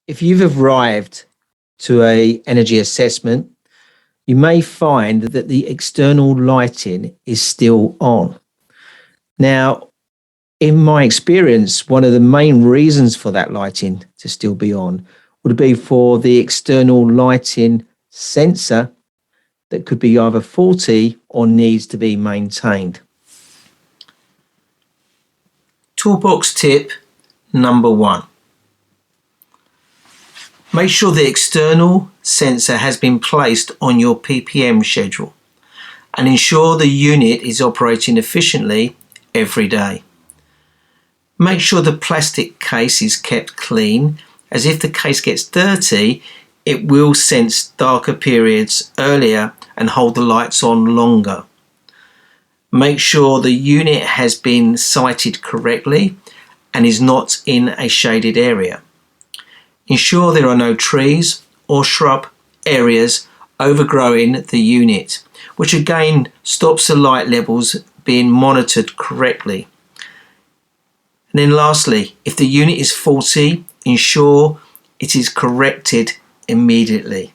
If you've arrived to a energy assessment, you may find that the external lighting is still on. Now, in my experience, one of the main reasons for that lighting to still be on would be for the external lighting sensor that could be either faulty or needs to be maintained. Toolbox tip number 1. Make sure the external sensor has been placed on your PPM schedule and ensure the unit is operating efficiently every day. Make sure the plastic case is kept clean, as if the case gets dirty, it will sense darker periods earlier and hold the lights on longer. Make sure the unit has been sited correctly and is not in a shaded area. Ensure there are no trees or shrub areas overgrowing the unit, which again stops the light levels being monitored correctly. And then lastly, if the unit is faulty, ensure it is corrected immediately.